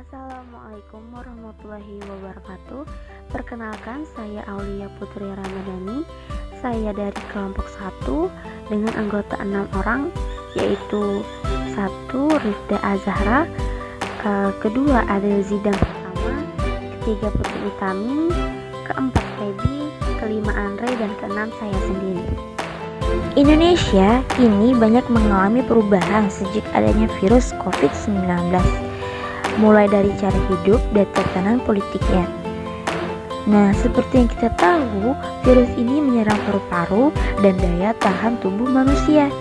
Assalamualaikum warahmatullahi wabarakatuh. Perkenalkan, saya Aulia Putri Ramadhani. Saya dari kelompok 1 dengan anggota 6 orang, yaitu 1 Rifda Azahra, kedua Adel Zidan pertama, ketiga Putri Utami, keempat Feby, kelima Andre, dan keenam saya sendiri. Indonesia kini banyak mengalami perubahan sejak adanya virus COVID-19, mulai dari cara hidup dan tatanan politiknya. Nah, seperti yang kita tahu, virus ini menyerang paru-paru dan daya tahan tubuh manusia.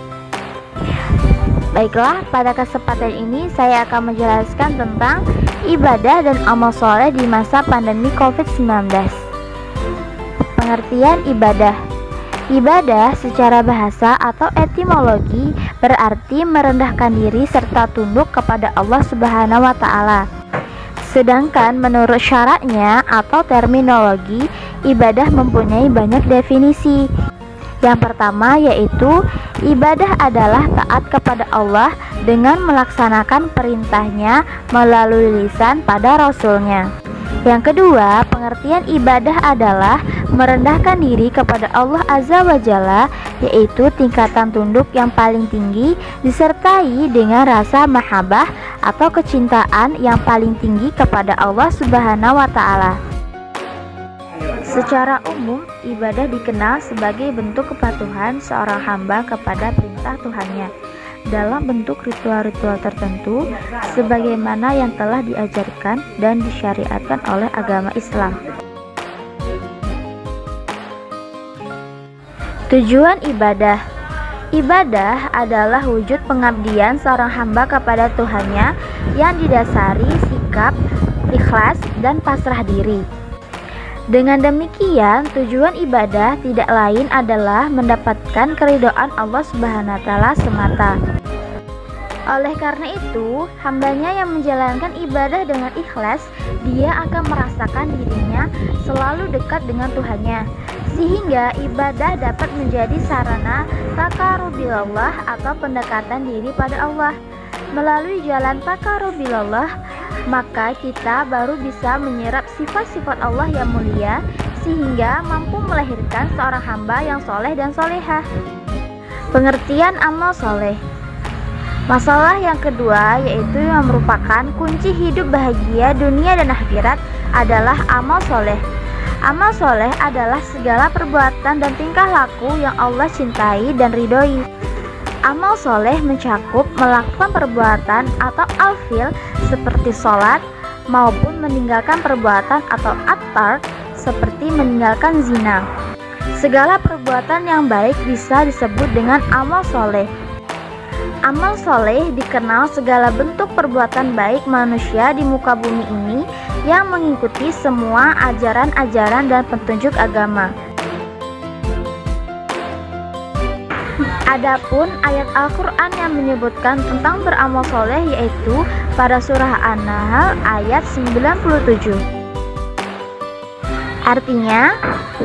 Baiklah, pada kesempatan ini saya akan menjelaskan tentang ibadah dan amal soleh di masa pandemi COVID-19. Pengertian ibadah. Ibadah secara bahasa atau etimologi berarti merendahkan diri serta tunduk kepada Allah Subhanahu wa Ta'ala. Sedangkan menurut syaraknya atau terminologi, ibadah mempunyai banyak definisi. Yang pertama yaitu ibadah adalah taat kepada Allah dengan melaksanakan perintahnya melalui lisan pada Rasulnya. Yang kedua, pengertian ibadah adalah merendahkan diri kepada Allah Azza wa Jalla, yaitu tingkatan tunduk yang paling tinggi disertai dengan rasa mahabbah atau kecintaan yang paling tinggi kepada Allah Subhanahu wa Ta'ala. Secara umum, ibadah dikenal sebagai bentuk kepatuhan seorang hamba kepada perintah Tuhannya dalam bentuk ritual-ritual tertentu sebagaimana yang telah diajarkan dan disyariatkan oleh agama Islam. Tujuan ibadah. Ibadah adalah wujud pengabdian seorang hamba kepada Tuhannya yang didasari sikap, ikhlas, dan pasrah diri. Dengan demikian, tujuan ibadah tidak lain adalah mendapatkan keridhaan Allah Subhanahu wa Ta'ala semata. Oleh karena itu, hambanya yang menjalankan ibadah dengan ikhlas, dia akan merasakan dirinya selalu dekat dengan Tuhannya, sehingga ibadah dapat menjadi sarana taqarrubillah atau pendekatan diri pada Allah. Melalui jalan taqarrubillah, maka kita baru bisa menyerap sifat-sifat Allah yang mulia sehingga mampu melahirkan seorang hamba yang soleh dan solehah. Pengertian amal soleh. Masalah yang kedua yaitu yang merupakan kunci hidup bahagia dunia dan akhirat adalah amal soleh. Amal soleh adalah segala perbuatan dan tingkah laku yang Allah cintai dan ridhoi. Amal soleh mencakup melakukan perbuatan atau al-fil seperti sholat maupun meninggalkan perbuatan atau at-tark seperti meninggalkan zina. Segala perbuatan yang baik bisa disebut dengan amal soleh. Amal soleh dikenal segala bentuk perbuatan baik manusia di muka bumi ini yang mengikuti semua ajaran-ajaran dan petunjuk agama. Adapun ayat Al-Quran yang menyebutkan tentang beramal soleh yaitu pada surah An-Nahl ayat 97. Artinya,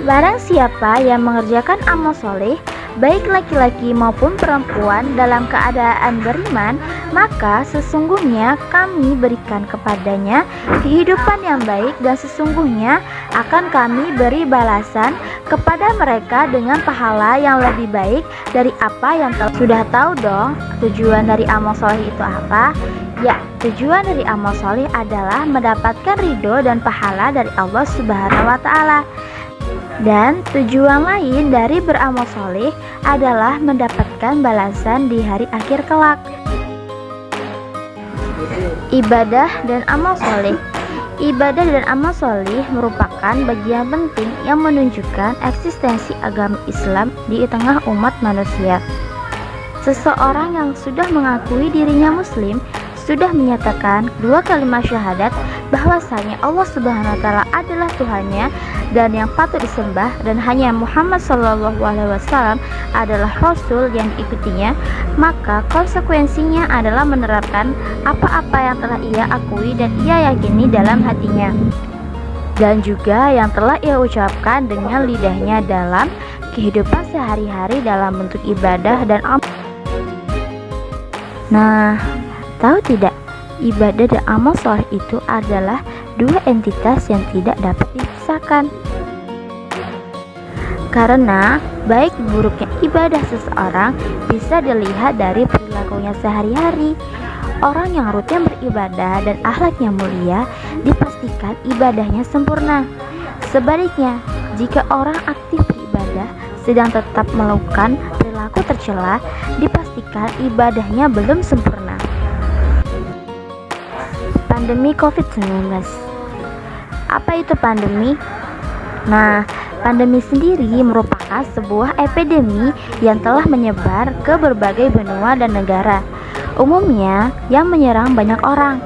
barang siapa yang mengerjakan amal soleh, baik laki-laki maupun perempuan dalam keadaan beriman, maka sesungguhnya kami berikan kepadanya kehidupan yang baik dan sesungguhnya akan kami beri balasan kepada mereka dengan pahala yang lebih baik dari apa yang sudah tahu dong. Tujuan dari amal soleh itu apa? Ya, tujuan dari amal soleh adalah mendapatkan ridho dan pahala dari Allah Subhanahu wa Ta'ala. Dan tujuan lain dari beramal soleh adalah mendapatkan balasan di hari akhir kelak. Ibadah dan amal soleh. Ibadah dan amal soleh merupakan bagian penting yang menunjukkan eksistensi agama Islam di tengah umat manusia. Seseorang yang sudah mengakui dirinya muslim sudah menyatakan dua kalimat syahadat bahwasanya Allah Subhanahu wa Ta'ala adalah Tuhannya dan yang patut disembah dan hanya Muhammad Shallallahu Alaihi Wasallam adalah Rasul yang diikutinya, maka konsekuensinya adalah menerapkan apa-apa yang telah ia akui dan ia yakini dalam hatinya dan juga yang telah ia ucapkan dengan lidahnya dalam kehidupan sehari-hari dalam bentuk ibadah dan amal. Nah, tahu tidak ibadah dan amal soleh itu adalah dua entitas yang tidak dapat dipisahkan. Karena baik buruknya ibadah seseorang bisa dilihat dari perilakunya sehari-hari. Orang yang rutin beribadah dan akhlaknya mulia dipastikan ibadahnya sempurna. Sebaliknya, jika orang aktif beribadah sedang tetap melakukan perilaku tercela, dipastikan ibadahnya belum sempurna. Pandemi COVID-19. Apa itu pandemi? Nah, pandemi sendiri merupakan sebuah epidemi yang telah menyebar ke berbagai benua dan negara, umumnya yang menyerang banyak orang.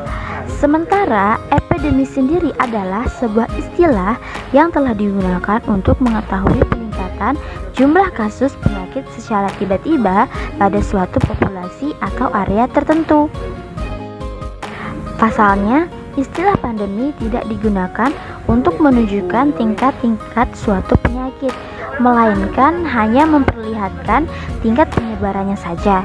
Sementara epidemi sendiri adalah sebuah istilah yang telah digunakan untuk mengetahui peningkatan jumlah kasus penyakit secara tiba-tiba pada suatu populasi atau area tertentu. Pasalnya, istilah pandemi tidak digunakan untuk menunjukkan tingkat-tingkat suatu penyakit, melainkan hanya memperlihatkan tingkat penyebarannya saja.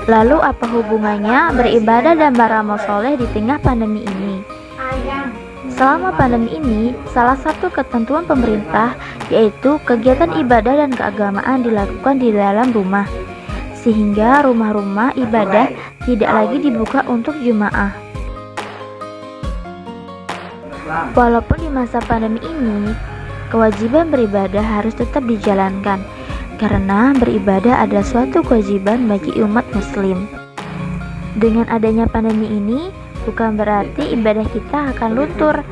Lalu apa hubungannya beribadah dan beramal soleh di tengah pandemi ini? Selama pandemi ini, salah satu ketentuan pemerintah yaitu kegiatan ibadah dan keagamaan dilakukan di dalam rumah, sehingga rumah-rumah ibadah tidak lagi dibuka untuk jemaah. Walaupun di masa pandemi ini, kewajiban beribadah harus tetap dijalankan, karena beribadah adalah suatu kewajiban bagi umat muslim. Dengan adanya pandemi ini, bukan berarti ibadah kita akan luntur.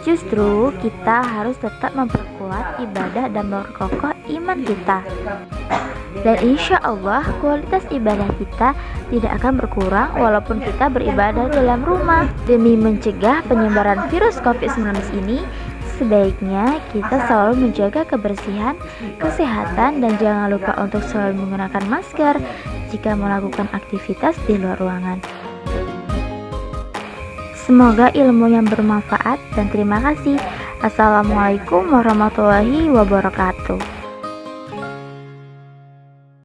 Justru kita harus tetap memperkuat ibadah dan memperkokoh iman kita. Dan insya Allah kualitas ibadah kita tidak akan berkurang walaupun kita beribadah dalam rumah. Demi mencegah penyebaran virus COVID-19 ini, sebaiknya kita selalu menjaga kebersihan, kesehatan, dan jangan lupa untuk selalu menggunakan masker jika melakukan aktivitas di luar ruangan. Semoga ilmu yang bermanfaat dan terima kasih. Assalamualaikum warahmatullahi wabarakatuh.